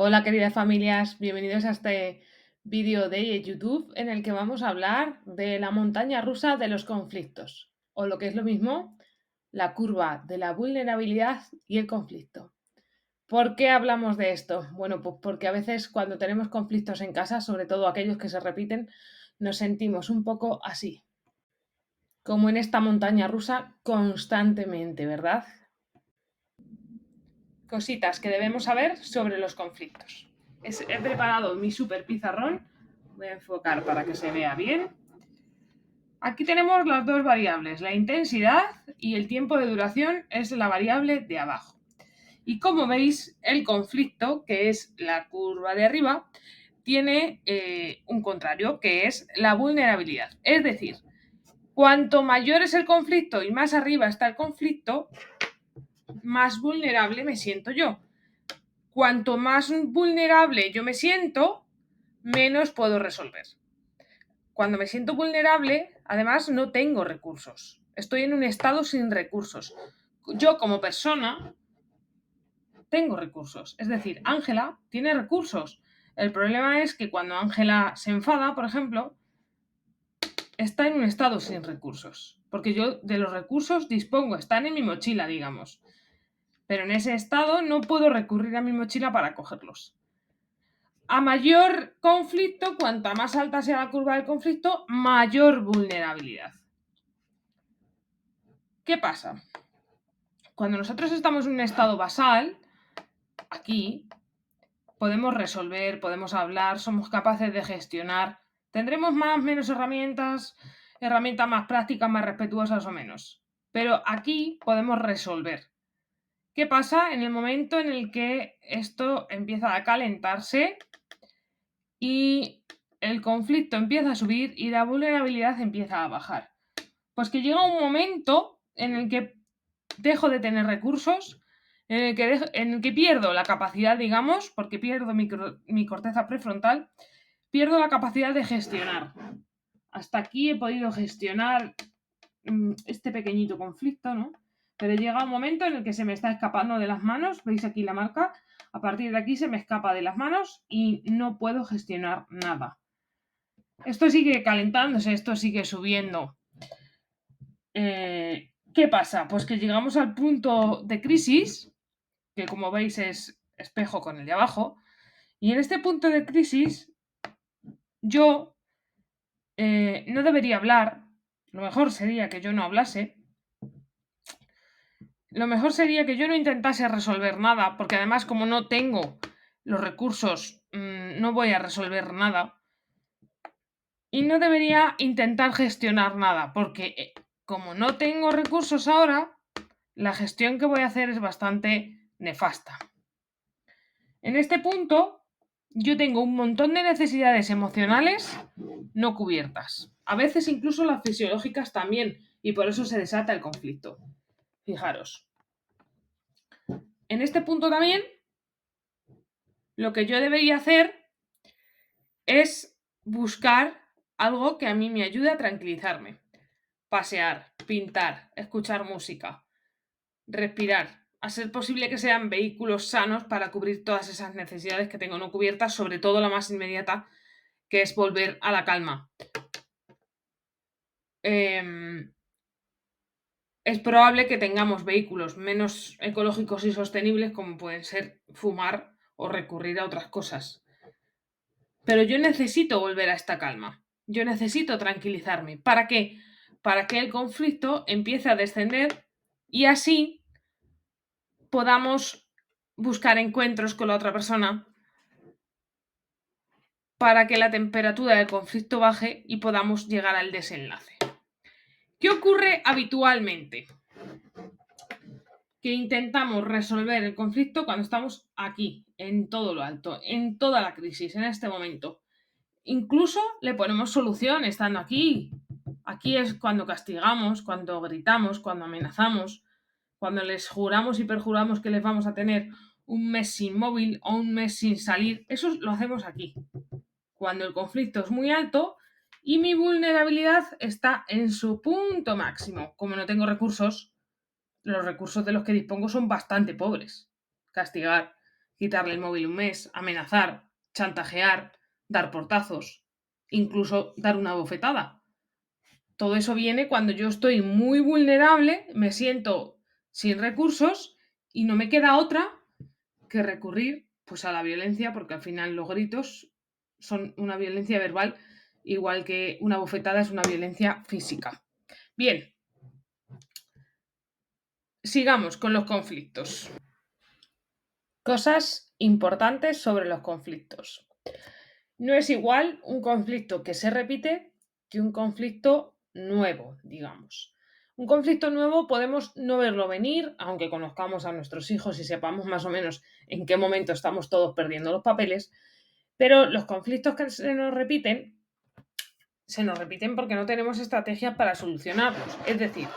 Hola queridas familias, bienvenidos a este vídeo de YouTube en el que vamos a hablar de la montaña rusa de los conflictos, o lo que es lo mismo, la curva de la vulnerabilidad y el conflicto. ¿Por qué hablamos de esto? Bueno, pues porque a veces cuando tenemos conflictos en casa, sobre todo aquellos que se repiten, nos sentimos un poco así, como en esta montaña rusa constantemente, ¿verdad? Cositas que debemos saber sobre los conflictos. He preparado mi super pizarrón. Voy a enfocar para que se vea bien. Aquí tenemos las dos variables, la intensidad y el tiempo de duración es la variable de abajo. Y como veis, el conflicto, que es la curva de arriba, tiene un contrario, que es la vulnerabilidad. Es decir, cuanto mayor es el conflicto y más arriba está el conflicto, más vulnerable me siento yo. Cuanto más vulnerable yo me siento, menos puedo resolver. Cuando me siento vulnerable, además no tengo recursos. Estoy en un estado sin recursos. Yo como persona tengo recursos. Es decir, Ángela tiene recursos. El problema es que cuando Ángela se enfada, por ejemplo, está en un estado sin recursos. Porque yo de los recursos dispongo, están en mi mochila, digamos. Pero en ese estado no puedo recurrir a mi mochila para cogerlos. A mayor conflicto, cuanta más alta sea la curva del conflicto, mayor vulnerabilidad. ¿Qué pasa? Cuando nosotros estamos en un estado basal, aquí, podemos resolver, podemos hablar, somos capaces de gestionar. Tendremos más o menos herramientas más prácticas, más respetuosas o menos. Pero aquí podemos resolver. ¿Qué pasa en el momento en el que esto empieza a calentarse y el conflicto empieza a subir y la vulnerabilidad empieza a bajar? Pues que llega un momento en el que dejo de tener recursos, en el que pierdo la capacidad, digamos, porque pierdo mi corteza prefrontal, pierdo la capacidad de gestionar. Hasta aquí he podido gestionar este pequeñito conflicto, ¿no? Pero llega un momento en el que se me está escapando de las manos, veis aquí la marca, a partir de aquí se me escapa de las manos y no puedo gestionar nada. Esto sigue calentándose, esto sigue subiendo. ¿Qué pasa? Pues que llegamos al punto de crisis, que como veis es espejo con el de abajo, y en este punto de crisis yo no debería hablar, lo mejor sería que yo no hablase, lo mejor sería que yo no intentase resolver nada, porque además como no tengo los recursos, no voy a resolver nada, y no debería intentar gestionar nada, porque como no tengo recursos ahora, la gestión que voy a hacer es bastante nefasta. En este punto, yo tengo un montón de necesidades emocionales no cubiertas. A veces incluso las fisiológicas también, y por eso se desata el conflicto. Fijaros. En este punto también, lo que yo debería hacer es buscar algo que a mí me ayude a tranquilizarme. Pasear, pintar, escuchar música, respirar, a ser posible que sean vehículos sanos para cubrir todas esas necesidades que tengo no cubiertas, sobre todo la más inmediata, que es volver a la calma. Es probable que tengamos vehículos menos ecológicos y sostenibles, como pueden ser fumar o recurrir a otras cosas. Pero yo necesito volver a esta calma. Yo necesito tranquilizarme. ¿Para qué? Para que el conflicto empiece a descender y así podamos buscar encuentros con la otra persona para que la temperatura del conflicto baje y podamos llegar al desenlace. ¿Qué ocurre habitualmente? Que intentamos resolver el conflicto cuando estamos aquí, en todo lo alto, en toda la crisis, en este momento. Incluso le ponemos solución estando aquí. Aquí es cuando castigamos, cuando gritamos, cuando amenazamos, cuando les juramos y perjuramos que les vamos a tener un mes sin móvil o un mes sin salir. Eso lo hacemos aquí. Cuando el conflicto es muy alto y mi vulnerabilidad está en su punto máximo. Como no tengo recursos, los recursos de los que dispongo son bastante pobres. Castigar, quitarle el móvil un mes, amenazar, chantajear, dar portazos, incluso dar una bofetada. Todo eso viene cuando yo estoy muy vulnerable, me siento sin recursos y no me queda otra que recurrir pues a la violencia, porque al final los gritos son una violencia verbal, igual que una bofetada es una violencia física. Bien, sigamos con los conflictos. Cosas importantes sobre los conflictos. No es igual un conflicto que se repite que un conflicto nuevo, digamos. Un conflicto nuevo podemos no verlo venir, aunque conozcamos a nuestros hijos y sepamos más o menos en qué momento estamos todos perdiendo los papeles, pero los conflictos que se nos repiten porque no tenemos estrategias para solucionarlos. Es decir,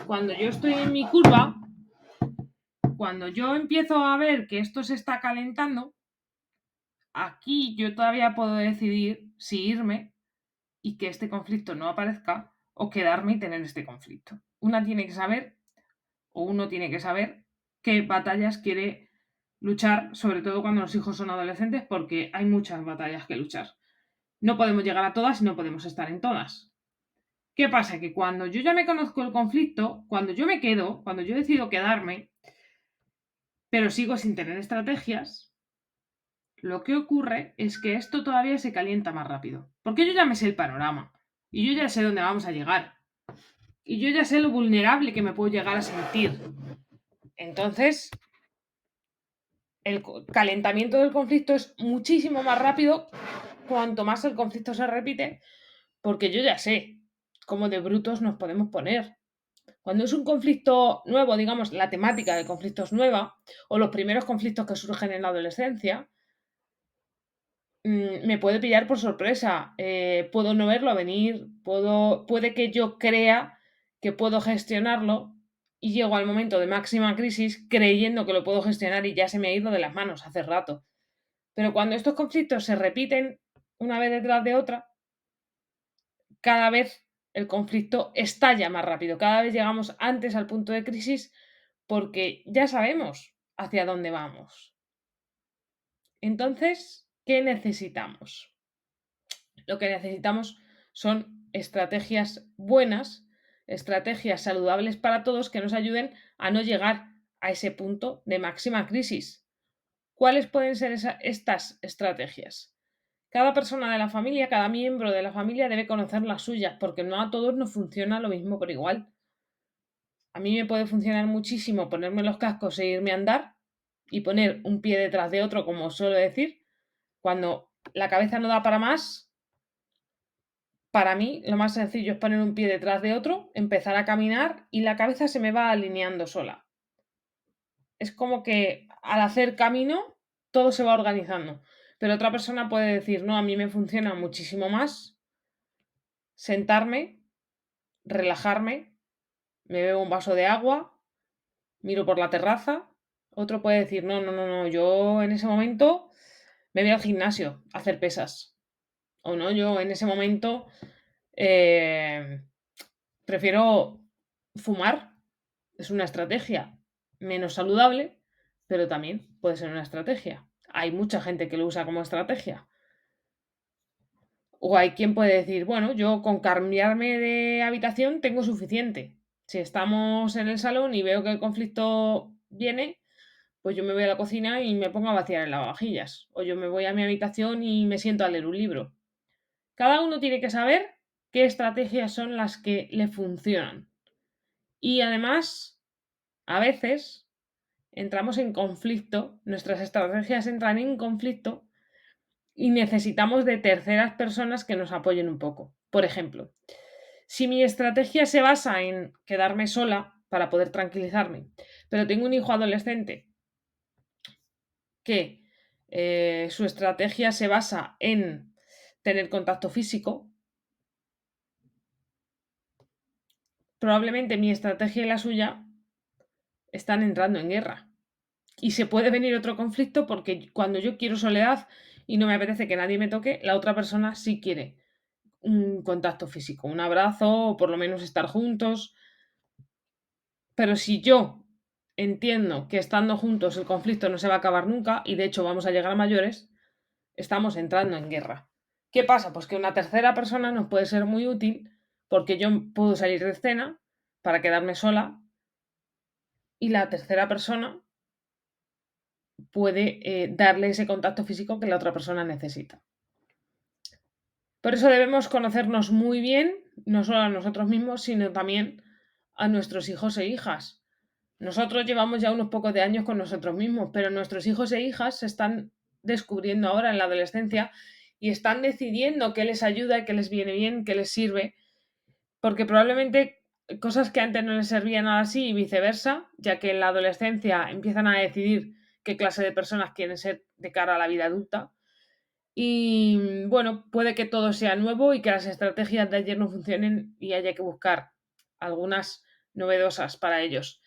cuando yo estoy en mi curva, cuando yo empiezo a ver que esto se está calentando, aquí yo todavía puedo decidir si irme y que este conflicto no aparezca o quedarme y tener este conflicto. Una tiene que saber, o uno tiene que saber, qué batallas quiere luchar, sobre todo cuando los hijos son adolescentes, porque hay muchas batallas que luchar. No podemos llegar a todas y no podemos estar en todas. ¿Qué pasa? Que cuando yo ya me conozco el conflicto, cuando yo me quedo, cuando yo decido quedarme, pero sigo sin tener estrategias, lo que ocurre es que esto todavía se calienta más rápido. Porque yo ya me sé el panorama y yo ya sé dónde vamos a llegar. Y yo ya sé lo vulnerable que me puedo llegar a sentir. Entonces, el calentamiento del conflicto es muchísimo más rápido cuanto más el conflicto se repite, porque yo ya sé cómo de brutos nos podemos poner. Cuando es un conflicto nuevo, digamos, la temática del conflicto es nueva, o los primeros conflictos que surgen en la adolescencia, me puede pillar por sorpresa. Puedo no verlo venir, puede que yo crea que puedo gestionarlo y llego al momento de máxima crisis creyendo que lo puedo gestionar y ya se me ha ido de las manos hace rato. Pero cuando estos conflictos se repiten una vez detrás de otra, cada vez el conflicto estalla más rápido, cada vez llegamos antes al punto de crisis porque ya sabemos hacia dónde vamos. Entonces, ¿qué necesitamos? Lo que necesitamos son estrategias buenas, estrategias saludables para todos que nos ayuden a no llegar a ese punto de máxima crisis. ¿Cuáles pueden ser estas estrategias? Cada persona de la familia, cada miembro de la familia debe conocer las suyas, porque no a todos nos funciona lo mismo por igual. A mí me puede funcionar muchísimo ponerme los cascos e irme a andar y poner un pie detrás de otro, como suelo decir, cuando la cabeza no da para más. Para mí, lo más sencillo es poner un pie detrás de otro, empezar a caminar y la cabeza se me va alineando sola. Es como que al hacer camino todo se va organizando. Pero otra persona puede decir, no, a mí me funciona muchísimo más sentarme, relajarme, me bebo un vaso de agua, miro por la terraza. Otro puede decir, no, no, no, no, yo en ese momento me voy al gimnasio a hacer pesas. O no, yo en ese momento prefiero fumar. Es una estrategia menos saludable, pero también puede ser una estrategia. Hay mucha gente que lo usa como estrategia. O hay quien puede decir, bueno, yo con cambiarme de habitación tengo suficiente. Si estamos en el salón y veo que el conflicto viene, pues yo me voy a la cocina y me pongo a vaciar el lavavajillas. O yo me voy a mi habitación y me siento a leer un libro. Cada uno tiene que saber qué estrategias son las que le funcionan. Y además, a veces entramos en conflicto, nuestras estrategias entran en conflicto y necesitamos de terceras personas que nos apoyen un poco. Por ejemplo, si mi estrategia se basa en quedarme sola para poder tranquilizarme, pero tengo un hijo adolescente que su estrategia se basa en tener contacto físico, probablemente mi estrategia y la suya están entrando en guerra. Y se puede venir otro conflicto porque cuando yo quiero soledad y no me apetece que nadie me toque, la otra persona sí quiere un contacto físico, un abrazo o por lo menos estar juntos. Pero si yo entiendo que estando juntos el conflicto no se va a acabar nunca y de hecho vamos a llegar a mayores, estamos entrando en guerra. ¿Qué pasa? Pues que una tercera persona nos puede ser muy útil porque yo puedo salir de escena para quedarme sola y la tercera persona puede darle ese contacto físico que la otra persona necesita. Por eso debemos conocernos muy bien, no solo a nosotros mismos, sino también a nuestros hijos e hijas. Nosotros llevamos ya unos pocos de años con nosotros mismos, pero nuestros hijos e hijas se están descubriendo ahora en la adolescencia y están decidiendo qué les ayuda, qué les viene bien, qué les sirve, porque probablemente cosas que antes no les servían ahora sí y viceversa, ya que en la adolescencia empiezan a decidir qué clase de personas quieren ser de cara a la vida adulta. Y bueno, puede que todo sea nuevo y que las estrategias de ayer no funcionen y haya que buscar algunas novedosas para ellos.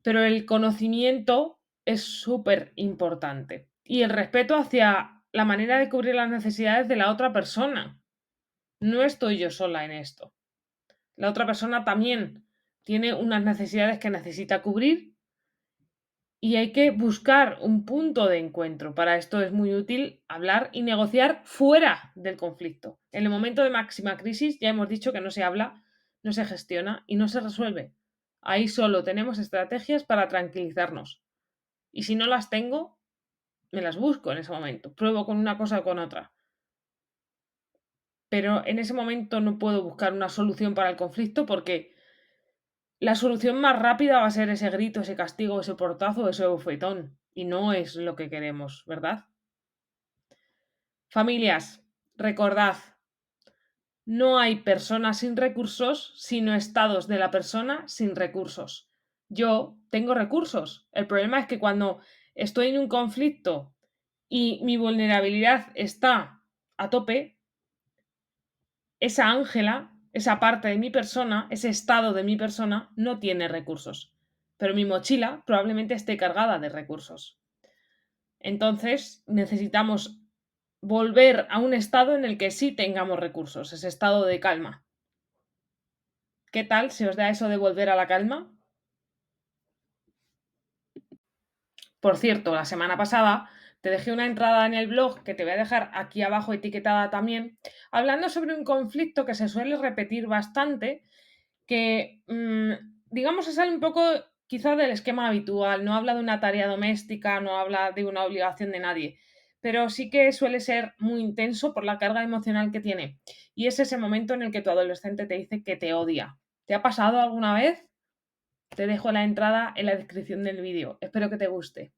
Pero el conocimiento es súper importante. Y el respeto hacia la manera de cubrir las necesidades de la otra persona. No estoy yo sola en esto. La otra persona también tiene unas necesidades que necesita cubrir y hay que buscar un punto de encuentro. Para esto es muy útil hablar y negociar fuera del conflicto. En el momento de máxima crisis ya hemos dicho que no se habla, no se gestiona y no se resuelve. Ahí solo tenemos estrategias para tranquilizarnos. Y si no las tengo, me las busco en ese momento. Pruebo con una cosa o con otra. Pero en ese momento no puedo buscar una solución para el conflicto porque la solución más rápida va a ser ese grito, ese castigo, ese portazo, ese bofetón. Y no es lo que queremos, ¿verdad? Familias, recordad, no hay personas sin recursos, sino estados de la persona sin recursos. Yo tengo recursos. El problema es que cuando estoy en un conflicto y mi vulnerabilidad está a tope, esa Ángela, esa parte de mi persona, ese estado de mi persona, no tiene recursos. Pero mi mochila probablemente esté cargada de recursos. Entonces necesitamos volver a un estado en el que sí tengamos recursos, ese estado de calma. ¿Qué tal se os da eso de volver a la calma? Por cierto, la semana pasada te dejé una entrada en el blog que te voy a dejar aquí abajo etiquetada también, hablando sobre un conflicto que se suele repetir bastante, que digamos se sale un poco quizá del esquema habitual, no habla de una tarea doméstica, no habla de una obligación de nadie, pero sí que suele ser muy intenso por la carga emocional que tiene. Y es ese momento en el que tu adolescente te dice que te odia. ¿Te ha pasado alguna vez? Te dejo la entrada en la descripción del vídeo. Espero que te guste.